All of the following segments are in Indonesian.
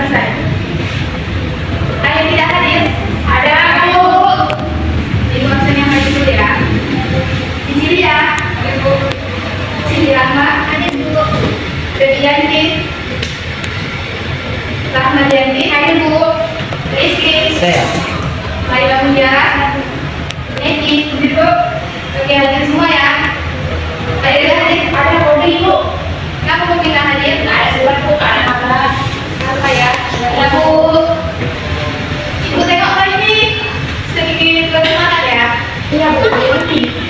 selesai. Ada yang tidak hadir? Ada Bu. Ibu absen yang hadir dulu ya. Di sini ya. Ada Bu. Sini Rahma. Ada Bu. Devianti. Rahmadianti. Ada Bu. Rizky. Saya. Laila Mutiara. Neki. Bu. Oke, hadir semua ya. Ada yang hadir? Ada kode Ibu. Kamu mau pindah hadir? Ada surat Bu. Ada apa ya? Ada Bu. Ibu tengok lagi nih. Sedikit bersemangat ya. Iya Bu.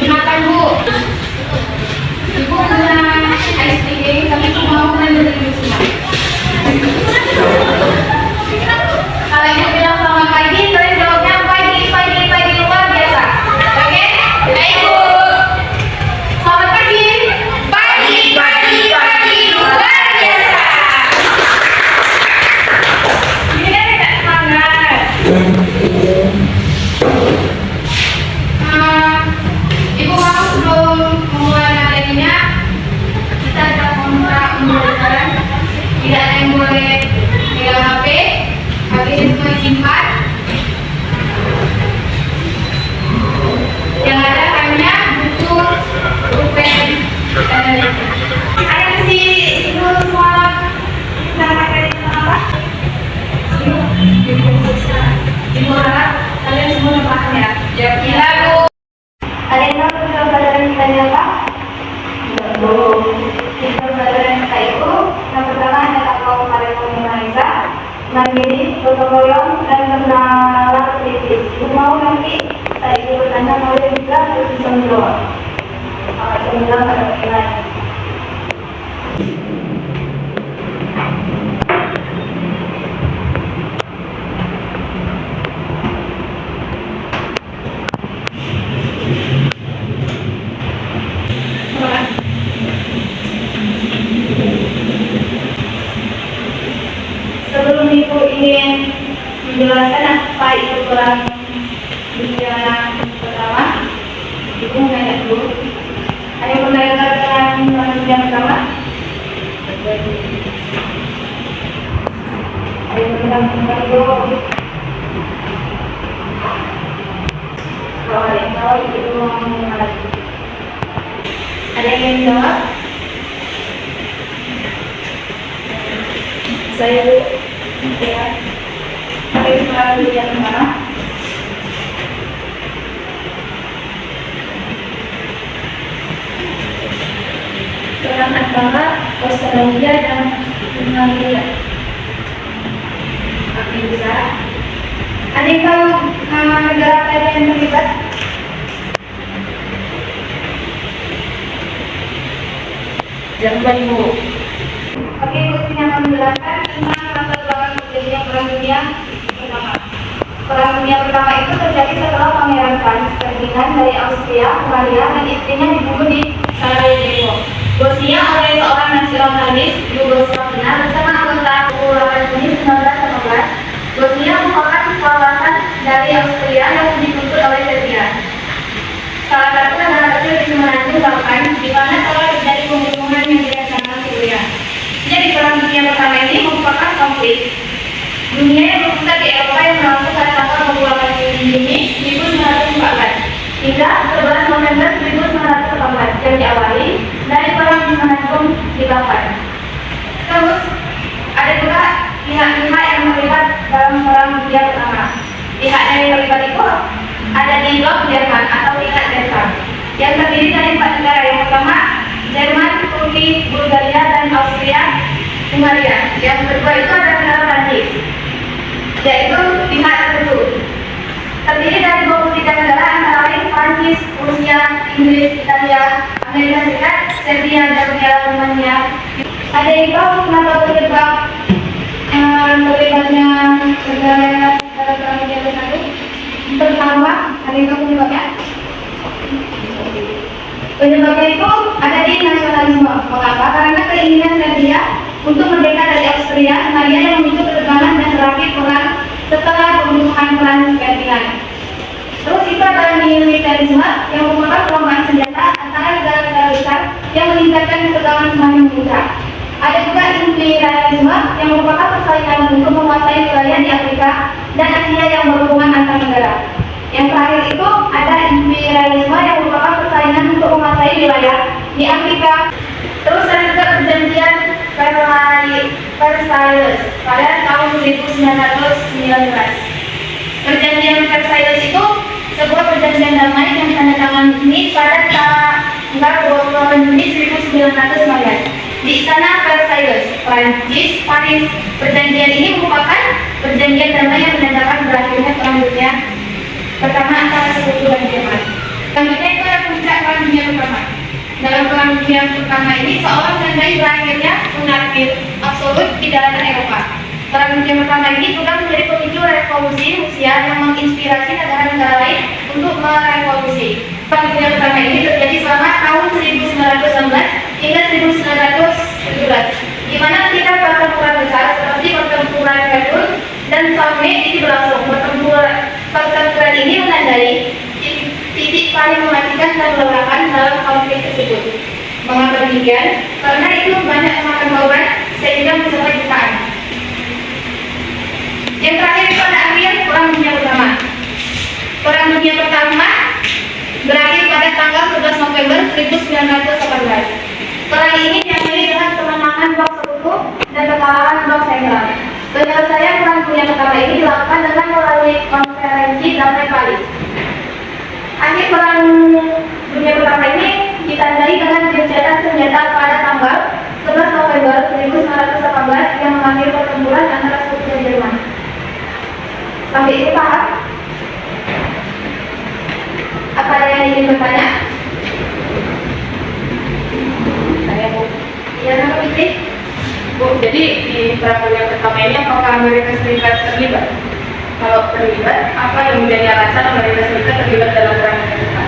Makan Bu. Ibu punya ice cream, tapi ibu mau makan dulu semua. Kalau ibu bilang selamat pagi, kalian jawabnya pagi luar biasa. Oke? Baik Bu. Selamat pagi. Pagi luar biasa. Ini kan tidak semangat. Ibu mau sebelum memulai materinya, kita ada kontrak pembelajaran. Tidak ada yang boleh pegang HP, HP-nya semua disimpan. Yang ada hanya buku, pulpen, dan ada mesti itu semua cara kalian apa? Ibu harap kalian semua paham ya. Ya, gila Bu. Ada yang tahu tujuan pelajaran kita ini apa? Tujuan pelajaran kita itu yang pertama adalah kaum pada komunikasi, mandiri, gotong royong, dan kenalan kritis. Ibu mau nanti saya ibu bertanya boleh juga terus bisa menjawab. Sebenarnya pada penilaian. Sebelum Ibu ingin menjelaskan apa itu perang dunia pertama, Ibu menanya dulu. Ada yang pernah dengar tentang perang dunia pertama? Ada yang pernah dengar dulu? Kalau ada yang tahu, Ibu mau ngomong lagi. Ada yang ingin jawab? Saya Bu. Ya, tapi perang dunia pertama. Perang antara Australia dan Hungaria. Api besar. Ada yang tahu negara apa yang terlibat? Jangan Ibu. Oke, Ibu sini akan menjelaskan tentang latar belakang terjadinya perang dunia pertama. Perang dunia pertama itu terjadi setelah Pangeran Franz Ferdinand dari Austria, Hungaria, dan istrinya dibunuh di Sarajevo, Bosnia oleh seorang nasionalis Yugoslavia bersama anggota Kepulauan Juni 1918. Bosnia merupakan kawasan dari Austria yang dituntut oleh Serbia. Salah satu negara kecil di semenanjung Balkan, di mana telah terjadi pembunuhan yang dirasakan Syria. Jadi perang dunia pertama ini merupakan konflik dunia yang berpusat di Eropa yang berlangsung pada tanggal 28 Juni 1914 hingga 11 November 1918 yang diawali dari perang di semenanjung di Balkan. Terus ada juga pihak-pihak yang terlibat dalam perang dunia pertama. Pihaknya yang terlibat itu ada di blok Jerman atau pihak Delta yang terdiri dari 4 negara. Yang pertama Jerman, Turki, Bulgaria, dan Austria, Hungaria. Yang kedua itu ada negara Prancis, yaitu pihak tertentu. Terdiri dari 23 negara antara lain Prancis, Rusia, Inggris, Italia, Amerika Serikat, Serbia, Georgia, Rumania. Ada yang tahu kenapa terlibatnya negara perang dunia satu? Pertama, ada yang tahu penyebabnya? Penyebabnya itu ada di nasionalisme. Mengapa? Karena keinginan Serbia untuk merdeka dari Austria, Hungaria yang memicu ketegangan dan berakhir perang setelah pembunuhan Franz Ferdinand. Terus itu ada militerisme yang merupakan perlombaan senjata antara negara-negara besar yang meningkatkan ketegangan semakin memuncak. Ada juga imperialisme yang merupakan persaingan untuk menguasai dan Asia yang berhubungan antar negara. Yang terakhir itu ada imperialisme yang merupakan persaingan untuk menguasai wilayah di Afrika. Terus ada juga perjanjian Versailles pada tahun 1919. Perjanjian Versailles itu sebuah perjanjian damai yang ditandatangani pada tanggal 28 Juni 1919 di Istana Versailles, Prancis, Paris. Perjanjian ini merupakan perjanjian damai yang menandakan berakhirnya Perang Dunia Pertama antara Sekutu dan Jerman. Selanjutnya itu ada puncak Perang Dunia Pertama. Dalam Perang Dunia Pertama ini seolah menandai berakhirnya monarki absolut di daratan Eropa. Perang Dunia Pertama ini juga menjadi pemicu revolusi Rusia yang menginspirasi negara-negara lain untuk merevolusi. Perang Dunia Pertama ini terjadi selama tahun 1916 hingga 1917, di mana ketika pertempuran besar seperti pertempuran Verdun dan Somme ini berlangsung. Pertempuran ini menandai titik paling mematikan dan melelahkan dalam konflik tersebut. Mengapa demikian? Karena itu banyak memakan korban sehingga mencapai jutaan. Yang terakhir itu ada akhir Perang Dunia Pertama. Perang Dunia Pertama berakhir pada tanggal 11 November 1918. Perang ini diakhiri dengan kemenangan blok Sekutu dan kekalahan blok Sentral. Penyelesaian Perang Dunia Pertama ini dilakukan dengan melalui konferensi damai Paris. Akhir Perang Dunia Pertama ini ditandai dengan gencatan senjata pada tanggal 11 November 1918 yang mengakhiri pertempuran antara Sekutu dan Jerman. Sampai ini paham? Apa ada yang ingin bertanya? Saya Bu. Ya, nama Fitri. Bu, jadi di Perang Dunia Pertama ini apakah Amerika Serikat terlibat? Kalau terlibat, apa yang menjadi alasan Amerika Serikat terlibat dalam Perang Dunia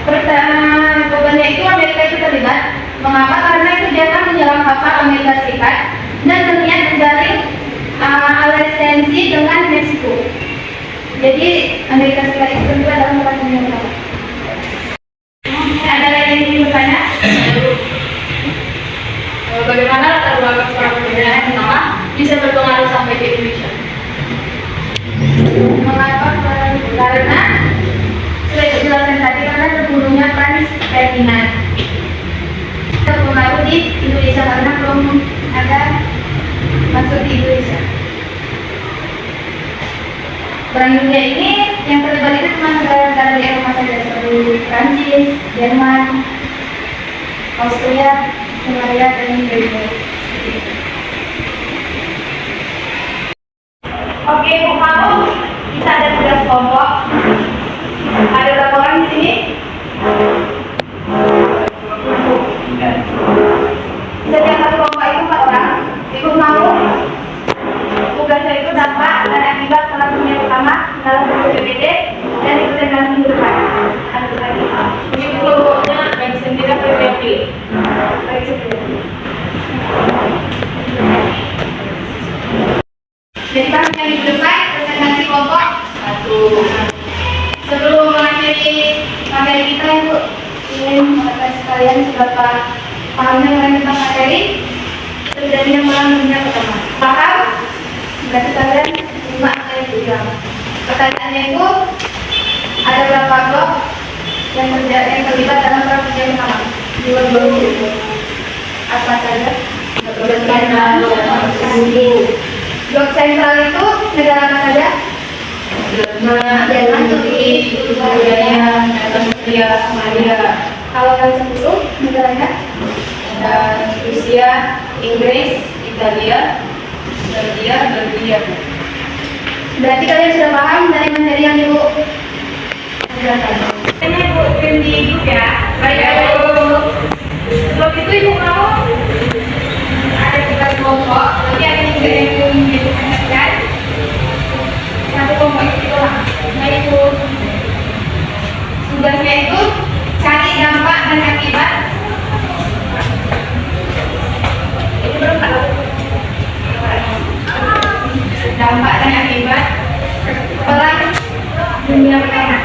Pertama? Jawabannya itu Amerika itu terlibat. Mengapa? Karena itu dia akan menyerang kapal Amerika Serikat dan berniat menjalin aliansi dengan Meksiko. Jadi Amerika Serikat itu terlibat dalam Perang Dunia Pertama. Ada lagi yang ingin bertanya? Bagaimana latar belakang Perang Dunia Pertama bisa berpengaruh sampai ke Indonesia? Mengapa? Karena sudah dijelaskan tadi, karena terbunuhnya Franz Ferdinand terpengaruh di Indonesia karena belum ada masuk di Indonesia. Perang dunia ini yang terlibat itu cuma negara-negara di Eropa saja seperti Prancis, Jerman, Austria, Hungaria, dan Belgia. Oke, Bu kamu kita ada tugas kelompok. Ada berapa orang di sini? Setiap satu kelompok itu 4 orang. Ibu mau tugasnya itu dampak dan akibat Perang Dunia Pertama dalam buku PPT dan dipresentasi minggu depan. Ada lagi. Ini kelompoknya bagi sendiri atau bagi? Bagi sendiri. Jadi pas yang minggu depan presentasi kelompok 1. Sebelum mengakhiri materi kita, Ibu ingin mengatakan sekalian seberapa pahamnya kalian tentang materi terjadinya Perang Dunia Pertama. Paham? Berarti kalian 5 kali bilang. Pertanyaannya itu ada berapa blok yang terlibat dalam Perang Dunia Pertama? 2 blok itu apa saja? Blok sentral itu negara apa saja? Jerman, Turki, Bulgaria, Austria, Malaysia. Kalau yang 10 negaranya? Ada Rusia, Inggris, Italia, Belgia. Berarti kalian sudah paham dari materi yang Ibu ajarkan. Ini Ibu kirim di grup ya. Baik, Ibu. Sebelum itu Ibu mau ada tugas kelompok. Nanti akan dipresentasikan. Satu kelompok itu lah. Nah Ibu, tugasnya itu cari dampak dan akibat. Itu belum tahu. Dampak dan akibat Perang Dunia Pertama.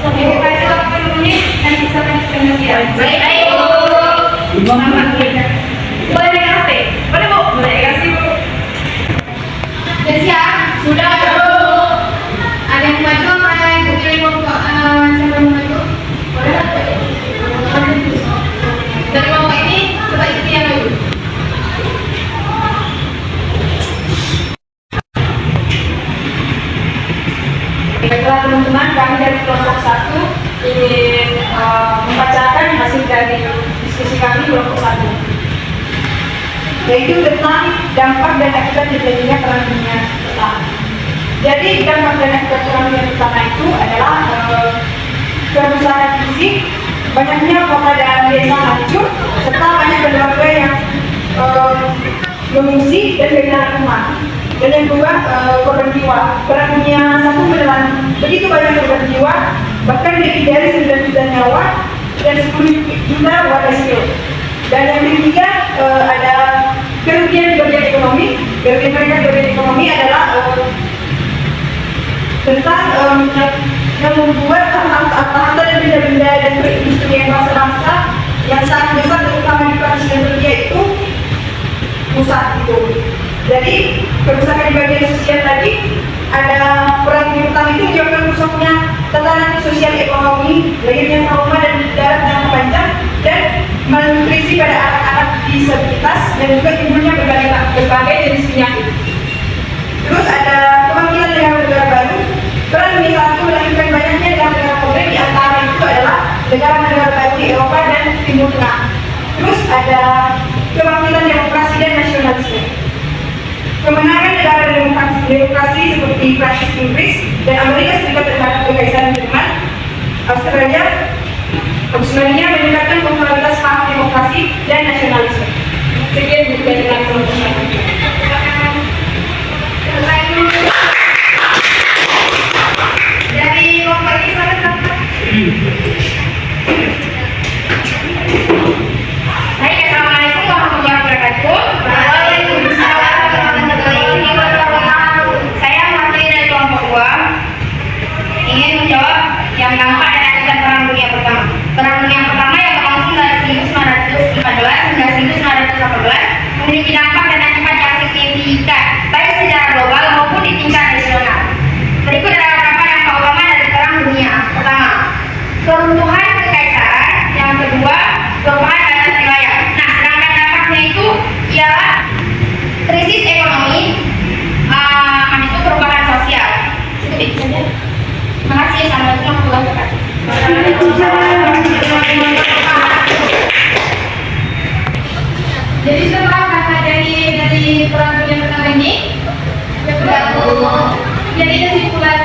Ibu kasih waktu 5 menit dan bisa presentasi. Baik, Bu. Boleh naik HP? Sudah dulu. Ada yang maju apa yang dipilih siapa yang maju? Boleh nggak? Dari kelompok ini coba isi yang dulu. Baiklah teman-teman, kami dari kelompok 1 ingin membacakan hasil dari diskusi kami kelompok 1, yaitu tentang dampak dan akibat terjadinya perang dunia pertama. Jadi dampak dan akibat perang dunia pertama itu adalah kerusakan fisik, banyaknya kota dan desa hancur, serta banyak keluarga yang mengungsi dan kehilangan rumah. Dan yang kedua, korban jiwa. Perang dunia 1 menelan begitu banyak korban jiwa, bahkan lebih dari 9 juta nyawa dan 10 juta warga sipil. Dan yang ketiga, ada kerugian ekonomi. Kerugian ekonomi adalah tentang yang membuat harta dan benda-benda dan perindustrian bangsa-bangsa yang sangat besar, terutama di Prancis dan Belgia itu rusak itu. Jadi kerusakan di bagian sosial tadi, ada perang dunia pertama itu menyebabkan rusaknya tatanan sosial ekonomi, lahirnya trauma dan dalam jangka panjang, dan malnutrisi pada anak-anak disabilitas, dan juga timbulnya berbagai jenis penyakit. Terus ada kemungkinan negara baru. Perang dunia 1 melahirkan banyaknya negara modern, di antara itu adalah negara-negara baru di Eropa dan Timur Tengah. Terus ada kebangkitan demokrasi dan nasionalisme. Kemenangan negara demokrasi seperti Prancis, Inggris, dan Amerika Serikat terhadap Kekaisaran Jerman, Australia meningkatkan popularitas paham demokrasi dan nasionalisme. Sekian dari kelompok 1. Dari kelompok ini silakan. Baik, assalamualaikum warahmatullahi wabarakatuh. Waalaikumsalam warahmatullahi wabarakatuh. Saya mewakili dari kelompok 2 ingin menjawab yang dampak dan akibat perang dunia pertama. Perang dunia pertama yang berlangsung dari 1914 hingga 1918 memiliki dampak dan akibat yang signifikan baik secara global maupun di tingkat nasional. Berikut adalah beberapa dampak utama dari perang dunia pertama. Keruntuhan kekaisaran. Yang kedua, perubahan batas wilayah. Nah, sedangkan dampaknya itu ialah krisis ekonomi, habis itu perubahan sosial. Cukup itu saja. Terima kasih. Assalamualaikum warahmatullahi wabarakatuh. Jadi setelah kata dari perang dunia pertama ini, jadi kesimpulan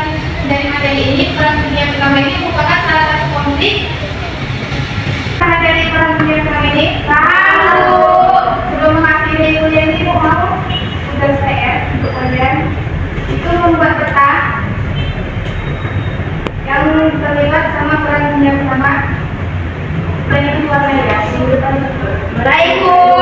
dari materi ini, perang dunia pertama ini merupakan salah satu konflik. Karena dari perang dunia pertama ini, lalu sebelum mengakhiri ujian ini mau tugas PR untuk kalian itu membuat peta yang terlibat sama perang dunia pertama dan itu warnanya ya. Assalamualaikum.